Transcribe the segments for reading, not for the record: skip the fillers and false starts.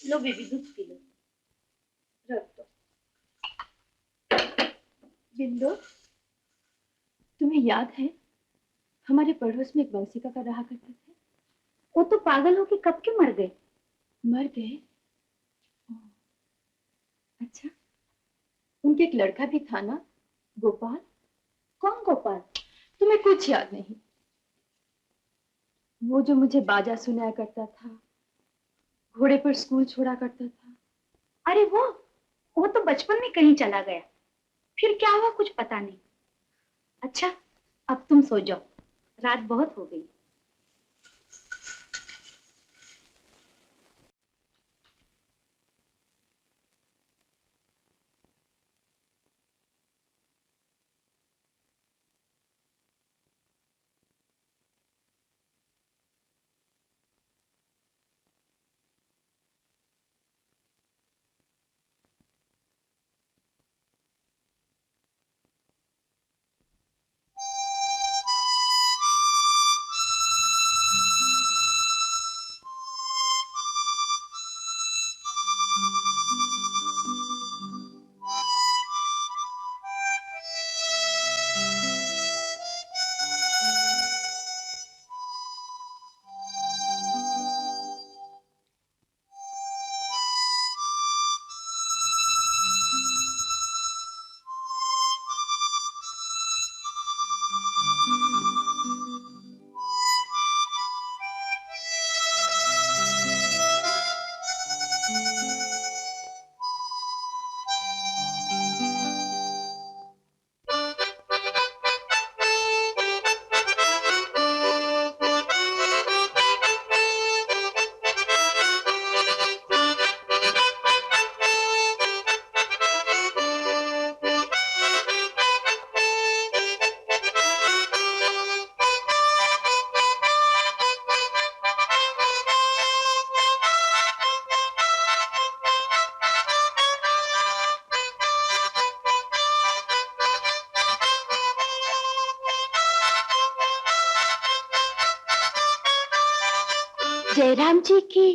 लो baby, दूध P low. रख दो। बिंदु, तुम्हें याद है हमारे पड़ोस में एक बंसी काका रहा करते थे? वो तो पागल होके कब के मर गए। मर गए? अच्छा, उनके एक लड़का भी था ना, गोपाल? कौन गोपाल? तुम्हें कुछ याद नहीं? वो जो मुझे बाजा सुनाया करता था, घोड़े पर स्कूल छोड़ा करता था। अरे वो तो बचपन में कहीं चला गया, फिर क्या हुआ कुछ पता नहीं। अच्छा, अब तुम सो जाओ, रात बहुत हो गई। जयराम जी की।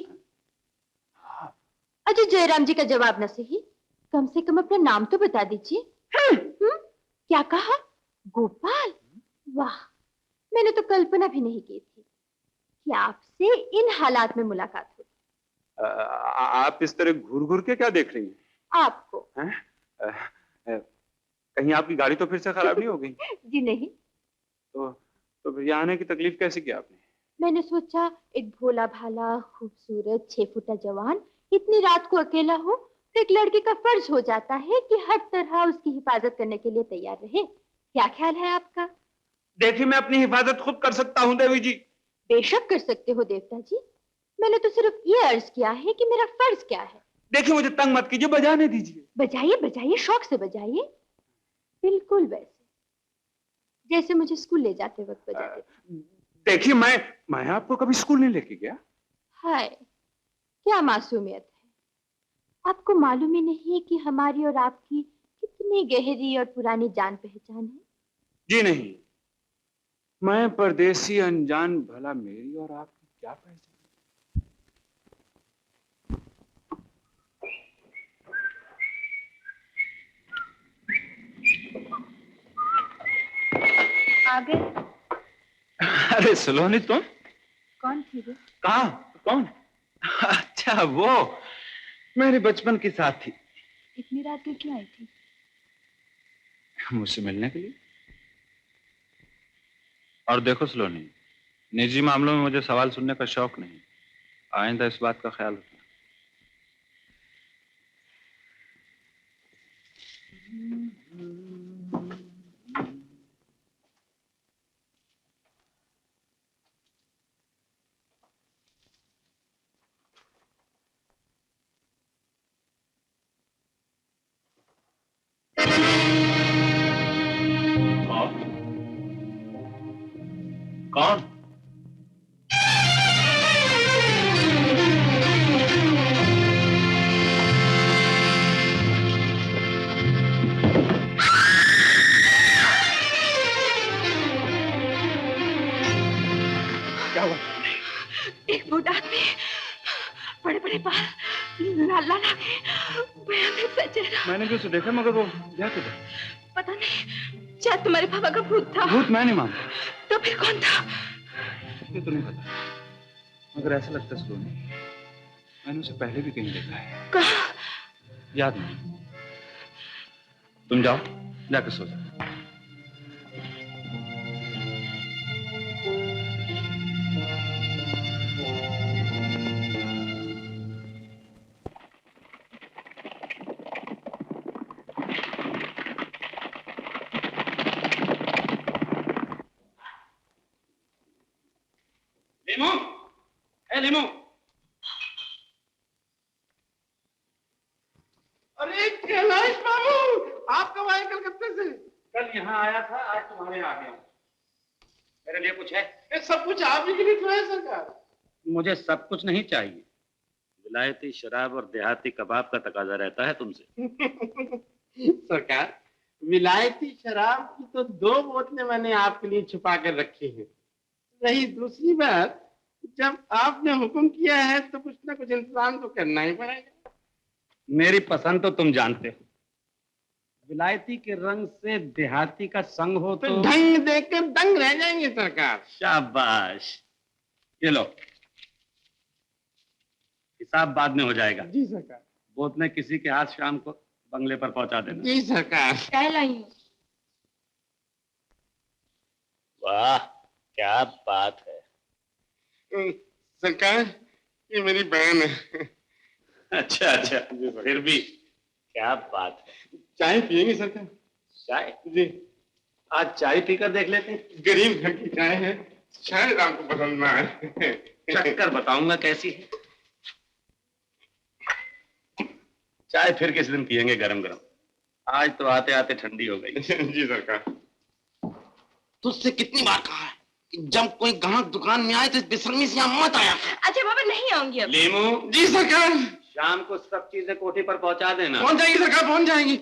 अजय, जयराम जी का जवाब न सही, कम से कम अपना नाम तो बता दीजिए। क्या कहा? गोपाल? वाह, मैंने तो कल्पना भी नहीं की थी कि आपसे इन हालात में मुलाकात होगी। आप इस तरह घूर घूर के क्या देख रही हैं? आपको। हैं? कहीं आपकी गाड़ी तो फिर से खराब नहीं हो गई? जी नहीं। तो फिर यहाँ आने की तकलीफ कैसे की आपने? मैंने सोचा एक भोला भाला खूबसूरत 6 फुटा जवान इतनी रात को अकेला हो तो एक लड़के का फर्ज हो जाता है कि हर तरह उसकी हिफाजत करने के लिए तैयार रहे। क्या ख्याल है आपका? देखिए, मैं अपनी हिफाजत खुद कर सकता हूँ देवी जी। बेशक कर सकते हो देवता जी, मैंने तो सिर्फ ये अर्ज किया है कि मेरा फर्ज क्या है। देखिए, मुझे तंग मत कीजिए, बजाने दीजिए। बजाइए बजाइए, शौक से बजाइए, बिल्कुल वैसे जैसे मुझे स्कूल ले जाते वक्त बजाते थे। देखिए, मैं आपको कभी स्कूल नहीं लेके गया। हाय, क्या मासूमियत है। आपको मालूम ही नहीं कि हमारी और आपकी कितनी गहरी और पुरानी जान पहचान है। जी नहीं, मैं परदेसी अनजान, भला मेरी और आपकी क्या पहचान? आ गए? अरे सलोनी, तुम? कौन थी वो? कहाँ? कौन? अच्छा, वो मेरे बचपन की साथी। इतनी रात को क्यों आई थी? मुझसे मिलने के लिए। और देखो सलोनी, निजी मामलों में मुझे सवाल सुनने का शौक नहीं। आइंदा इस बात का ख्याल रखना। कौन? क्या हुआ? एक बूढ़ा आदमी, बड़े बड़े बाल, लाला लागे भयानक सा चेहरा। मैंने भी उसे देखा, मगर वो गया किधर? पता नहीं, शायद तुम्हारे पापा का भूत था। भूत मैं नहीं मानता। तो फिर कौन था? ये तो नहीं पता, मगर ऐसा लगता है सलोनी, मैंने उसे पहले भी कहीं देखा है। कहाँ? याद नहीं। तुम जाओ, जाकर सो जाओ। लीमू, ए लीमू। अरे कैलाश बाबू, आप कब आए कलकत्ते से? कल यहाँ आया था, आज तुम्हारे यहाँ आ गया हूँ। मेरे लिए कुछ है? ये सब कुछ आप ही के लिए तो है सरकार। मुझे सब कुछ नहीं चाहिए। विलायती शराब और देहाती कबाब का तकाजा रहता है तुमसे। सरकार, विलायती शराब की तो 2 बोतलें मैंने आपके लिए छुपा कर रखी हैं। रही दूसरी बात, जब आपने हुक्म किया है तो कुछ ना कुछ इंतजाम तो करना ही पड़ेगा। मेरी पसंद तो तुम जानते हो। विलायती के रंग से देहाती का संग हो तो तो ढंग देखकर दंग रह जाएंगे सरकार। शाबाश। ये लो, हिसाब बाद में हो जाएगा। जी सरकार। बोतलें किसी के हाथ शाम को बंगले पर पहुंचा देना। जी सरकार। क्या लाई हूँ? वाह, क्या बात है। सरकार, ये मेरी बहन है। अच्छा अच्छा, फिर भी क्या बात है। चाय पियेंगे सरकार? चाय? जी। आज चाय पीकर देख लेते हैं। गरीब घर की चाय है, शायद आपको पसंद ना आए। चक्कर बताऊंगा कैसी है। चाय फिर किसी दिन पियेंगे गरम गरम। आज तो आते आते ठंडी हो गई। जी सरकार। तुझसे कितनी बार कहा है कि जब कोई ग्राहक दुकान में आए तो बेशर्मी से यहाँ मत आया। अच्छा बाबा, नहीं आऊंगी अब। लीमू, जी सरकार। शाम को सब चीजें कोठी पर पहुंचा देना। पहुंच जाएंगी सरकार, पहुंच जाएंगी।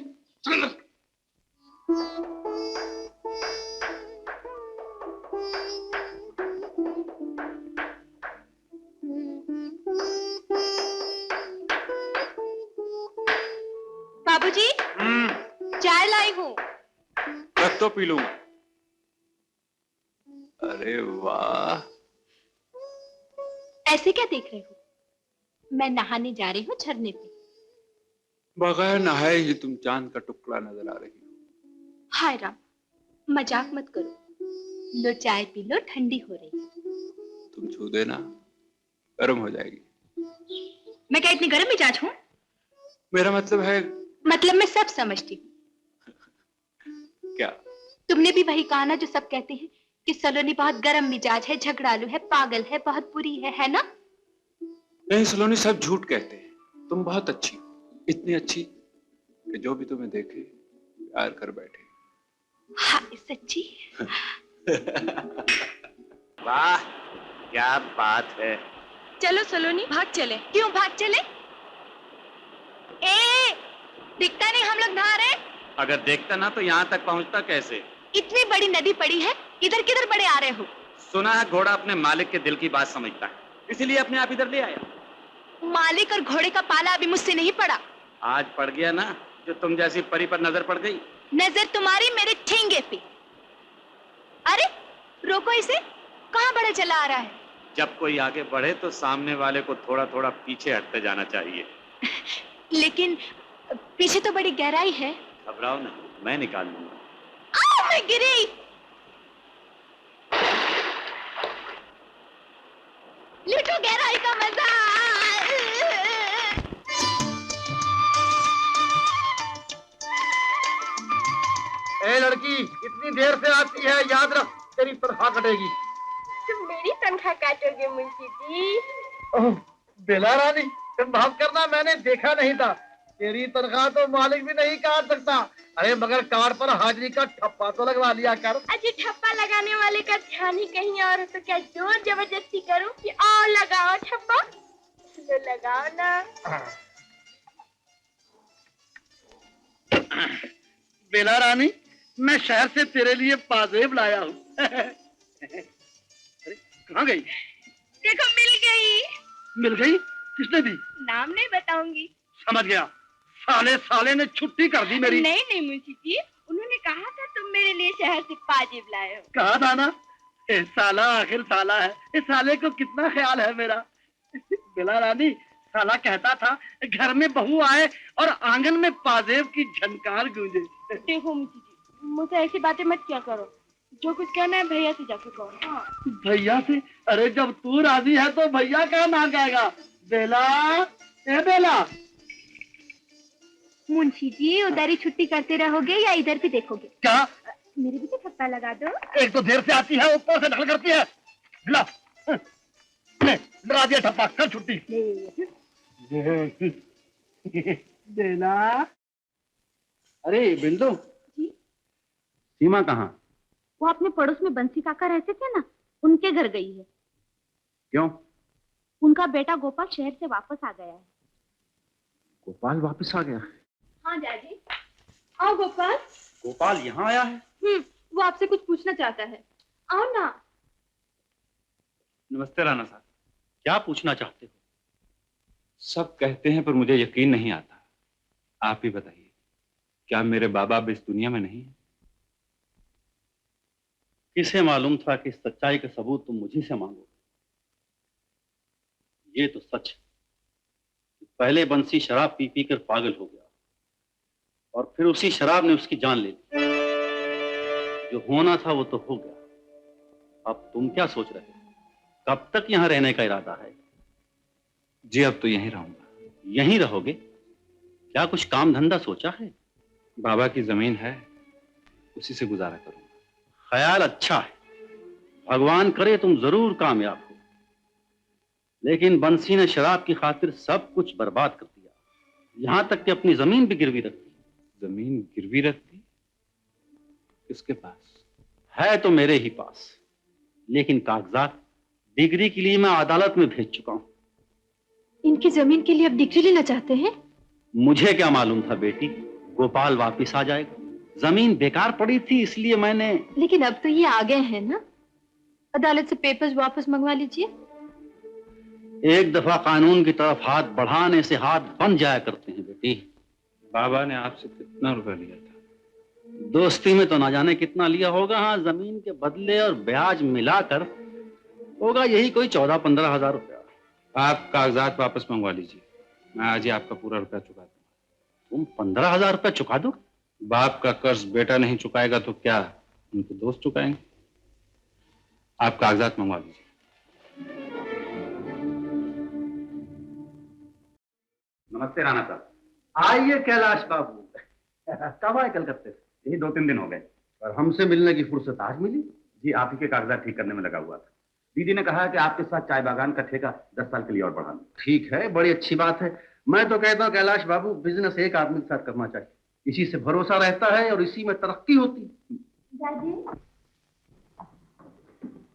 बाबूजी, चाय लाई हूँ। रख तो पी लूंगा। अरे वाह, ऐसे क्या देख रहे हो? मैं नहाने जा रही हूँ झरने पे। बगैर नहाए ही तुम चांद का टुकड़ा नजर आ रही हो। हाय राम, मजाक मत करो। लो चाय पी लो, ठंडी हो रही है। तुम छू देना, गर्म हो जाएगी। मैं क्या इतनी गर्म मिजाज हूँ? मेरा मतलब है। मतलब मैं सब समझती हूँ। क्या? तुमने भी वही कहा ना जो सब कहते हैं कि सलोनी बहुत गर्म मिजाज है, झगड़ालू है, पागल है, बहुत बुरी है ना? नहीं सलोनी, सब झूठ कहते हैं। तुम बहुत अच्छी हो, इतनी अच्छी कि जो भी तुम्हें देखे प्यार कर बैठे। हाँ, सच्ची। वाह, क्या बात है। चलो सलोनी, भाग चले। क्यों भाग चले? ए, दिखता नहीं हम लोग नहा रहे? अगर देखता ना तो यहाँ तक पहुँचता कैसे? इतनी बड़ी नदी पड़ी है, इधर किधर बड़े आ रहे हो? सुना है घोड़ा अपने मालिक के दिल की बात समझता है, इसीलिए अपने आप इधर ले आया। मालिक और घोड़े का पाला अभी मुझसे नहीं पड़ा। आज पड़ गया ना, जो तुम जैसी परी पर नजर पड़ गई। नजर तुम्हारी मेरे ठेंगे पे। अरे रोको इसे, कहाँ बड़ा चला आ रहा है? जब कोई आगे बढ़े तो सामने वाले को थोड़ा थोड़ा पीछे हटते जाना चाहिए। लेकिन पीछे तो बड़ी गहराई है। घबराओ ना, मैं निकाल लूंगा। मैं गिरी। लूटो गहराई का मजा। ए लड़की, इतनी देर से आती है, याद रख तेरी तनख्वाह कटेगी। तुम मेरी तनख्वाह काटोगे मुंशी जी? ओह, बेला रानी, माफ करना, मैंने देखा नहीं था। तेरी तनख्वाह तो मालिक भी नहीं काट सकता। अरे मगर कार्ड पर हाजिरी का ठप्पा तो लगवा लिया कर। अजी ठप्पा लगाने वाले का ध्यान ही कहीं और, तो क्या जोर जबरदस्ती करूं कि आओ लगाओ ठप्पा? लो लगाओ ना। बेला रानी, मैं शहर से तेरे लिए पाजेब लाया हूँ। अरे कहाँ गई? देखो मिल गई। मिल गई? किसने दी? नाम नहीं बताऊंगी। समझ गया। साले साले ने छुट्टी कर दी मेरी। नहीं नहीं मुंशी जी, उन्होंने कहा था तुम मेरे लिए शहर से पाजेब लाए हो। कहा था ना, ये साला आखिर साला है। इस साले को कितना ख्याल है मेरा। बिला रानी, साला कहता था घर में बहू आए और आंगन में पाजेब की झनकार गूंजे। देखो मुंशी जी, मुझे ऐसी बातें मत क्या करो। जो कुछ कहना है भैया से जाके कहो। हाँ। भैया से? अरे जब तू राजी है तो भैया क्या ना कहेगा। बेला, ए बेला। मुंशी जी, उधर ही छुट्टी करते रहोगे या इधर भी देखोगे? क्या? मेरे भी तो थप्पा लगा दो। एक तो देर से आती है, ऊपर से ढल करती है। ला, ले, डरा दिया ठप्पा, कर छुट्टी। बेला। अरे बिंदु, सीमा कहाँ? वो अपने पड़ोस में बंसी काका रहते थे ना, उनके घर गई है। क्यों? उनका बेटा गोपाल शहर से वापस आ गया है। गोपाल वापस आ गया? हाँ डैडी। आओ गोपाल। गोपाल यहाँ आया है? वो आपसे कुछ पूछना चाहता है। आओ ना। नमस्ते राणा साहब, क्या पूछना चाहते हो? सब कहते हैं पर मुझे यकीन नहीं आता। आप ही बताइए, क्या मेरे बाबा अब इस दुनिया में नहीं है? किसे मालूम था कि इस सच्चाई का सबूत तुम मुझी से मांगोगे। ये तो सच है। पहले बंसी शराब पी पी कर पागल हो गया और फिर उसी शराब ने उसकी जान ले ली। जो होना था वो तो हो गया। अब तुम क्या सोच रहे हो? कब तक यहां रहने का इरादा है? जी अब तो यहीं रहूंगा। यहीं रहोगे? क्या कुछ काम धंधा सोचा है? बाबा की जमीन है, उसी से गुजारा करूंगा। ख्याल अच्छा है। भगवान करे तुम जरूर कामयाब हो। लेकिन बंसी ने शराब की खातिर सब कुछ बर्बाद कर दिया, यहां तक कि अपनी जमीन भी गिरवी रख दी। जमीन गिरवी रख दी? किसके पास? है तो मेरे ही पास, लेकिन कागजात डिग्री के लिए मैं अदालत में भेज चुका हूं। इनकी जमीन के लिए अब डिग्री लेना चाहते हैं? मुझे क्या मालूम था बेटी, गोपाल वापिस आ जाएगा। जमीन बेकार पड़ी थी इसलिए मैंने। लेकिन अब तो ये आ गए हैं ना, अदालत से पेपर्स वापस मंगवा लीजिए। एक दफा कानून की तरफ हाथ बढ़ाने से हाथ बन जाया करते हैं बेटी। बाबा ने आपसे कितना रुपया लिया था? दोस्ती में तो ना जाने कितना लिया होगा। हाँ, जमीन के बदले और ब्याज मिलाकर होगा यही कोई 14-15 हजार रुपया। आप कागजात वापस मंगवा लीजिए, मैं आज ही आपका पूरा रुपया चुका दूंगा। तुम 15 हजार रुपया चुका दो? बाप का कर्ज बेटा नहीं चुकाएगा तो क्या उनके दोस्त चुकाएंगे? आप कागजात मंगवा लीजिए। नमस्ते राणा साहब। आइए कैलाश बाबू। कब आए कलकत्ते से? यही 2-3 दिन हो गए। और हमसे मिलने की फुर्सत आज मिली? जी आप ही के कागजात ठीक करने में लगा हुआ था। दीदी ने कहा कि आपके साथ चाय बागान का ठेका 10 साल के लिए और बढ़ा लो। ठीक है, बड़ी अच्छी बात है। मैं तो कहता हूँ कैलाश बाबू, बिजनेस एक आदमी के साथ करना चाहिए। इसी से भरोसा रहता है और इसी में तरक्की होती है। दादी,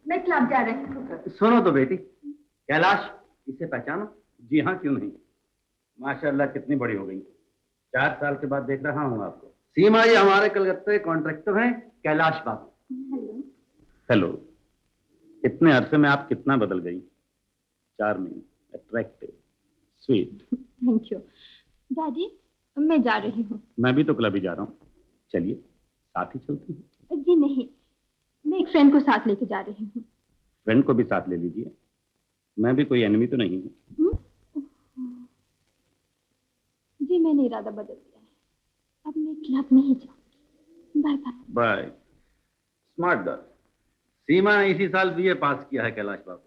मैं क्लब जा रही हूँ। सुनो तो बेटी, कैलाश इसे पहचानो? जी हाँ, क्यों नहीं। माशाल्लाह कितनी बड़ी हो गई। 4 साल के बाद देख रहा हूँ आपको। सीमा, ये हमारे कलकत्ते कॉन्ट्रैक्टर हैं कैलाश बाबू। हेलो। इतने अरसे में आप कितना बदल गई। Charming, attractive, sweet. Thank you. दादी, मैं जा रही हूँ। मैं भी तो क्लब ही जा रहा हूँ। चलिए साथ ही चलती हूँ। जी नहीं, मैं एक फ्रेंड को साथ लेके जा रही हूँ। फ्रेंड को भी साथ ले लीजिए। मैं भी कोई एनिमी तो नहीं हूँ। जी मैंने इरादा बदल दिया है, अब मैं क्लब नहीं जाऊंगी। Bye bye. Bye. Smart girl. Seema ने इसी साल बीए पास किया है कैलाश बाबू।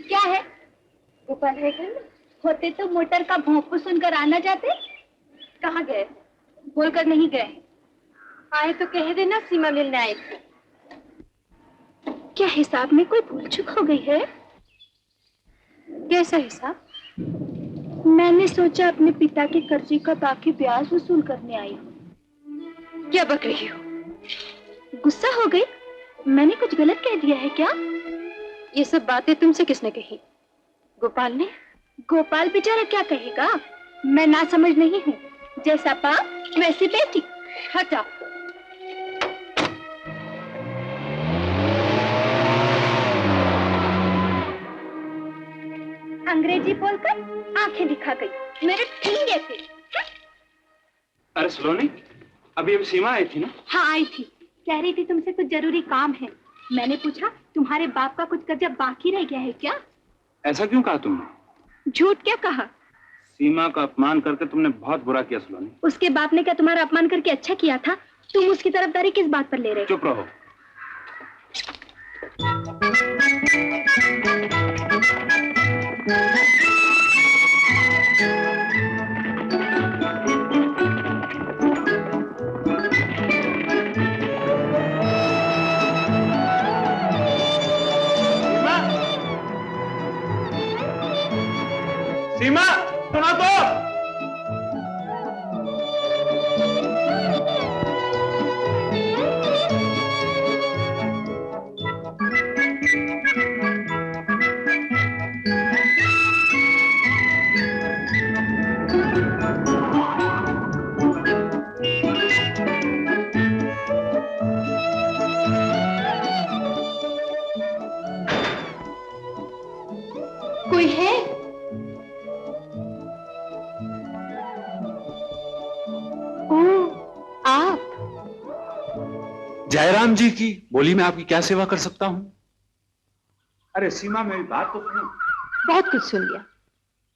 क्या है? गोपाल है घर में? होते तो मोटर का भौंकू सुनकर आना जाते। कहाँ गए? बोलकर नहीं गए। आए तो कह देना सीमा मिलने आए थे। क्या हिसाब में कोई भूल चूक हो गई है? कैसा हिसाब? मैंने सोचा अपने पिता के कर्जे का बाकी ब्याज वसूल करने आई हूँ। क्या बक रही हो? गुस्सा हो गई? मैंने कुछ गलत कह दिया है क्या? ये सब बातें तुमसे किसने कही? गोपाल ने? गोपाल बेचारा क्या कहेगा? मैं ना समझ नहीं हूँ। जैसा बाप वैसी बेटी। हटा। अंग्रेजी बोलकर आंखें दिखा गई। मेरे ठेंगे थे। अरे सलोनी, अभी सीमा आई थी ना? हाँ आई थी। कह रही थी तुमसे कुछ जरूरी काम है। मैंने पूछा तुम्हारे बाप का कुछ कर्जा बाकी रह गया है क्या? ऐसा क्यों कहा तुमने? झूठ क्या कहा? सीमा का अपमान करके तुमने बहुत बुरा किया सलोनी। उसके बाप ने क्या तुम्हारा अपमान करके अच्छा किया था? तुम उसकी तरफदारी किस बात पर ले रहे हो? चुप रहो। सीमा, सुनो तो। कोई है? आप? जयराम जी की बोली, मैं आपकी क्या सेवा कर सकता हूं? अरे सीमा, मेरी बात तो सुनो। बहुत कुछ सुन लिया।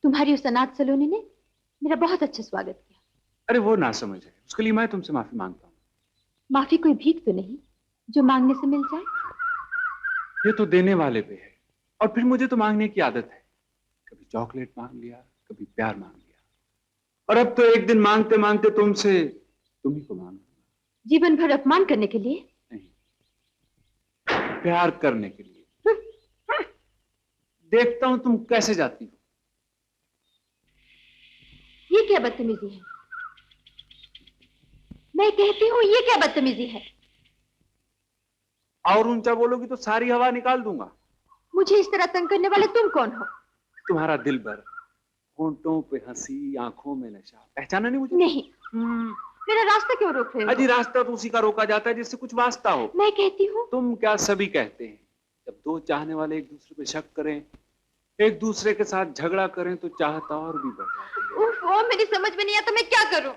तुम्हारी उस अनाथ सलोनी ने मेरा बहुत अच्छा स्वागत किया। अरे वो ना समझ है, उसके लिए मैं तुमसे माफी मांगता हूँ। माफी कोई भीख तो नहीं जो मांगने से मिल जाए? ये तो देने वाले पे है, और फिर मुझे तो मांगने की आदत है। कभी चॉकलेट मांग लिया, कभी प्यार मांग लिया, और अब तो एक दिन मांगते मांगते तुमसे तुम ही को मांग। जीवन भर अपमान करने के लिए? नहीं, प्यार करने के लिए। देखता हूं तुम कैसे जाती हो। ये क्या बदतमीजी है? मैं कहती हूँ ये क्या बदतमीजी है? और ऊंचा बोलोगी तो सारी हवा निकाल दूंगा। मुझे इस तरह तंग करने वाले तुम कौन हो? तुम्हारा दिल भर, होंठों पे हंसी, आंखों में नशा। पहचाना नहीं मुझे? नहीं। मेरा रास्ता क्यों रोक रहे हो? अजी, रास्ता तो उसी का रोका जाता है जिससे कुछ वास्ता हो। मैं कहती हूँ। तुम क्या, सभी कहते हैं। जब दो चाहने वाले एक दूसरे पे शक करें, एक दूसरे के साथ झगड़ा करें, तो चाहता और भी बढ़ जाती है। मेरी समझ में नहीं आता मैं क्या करूं?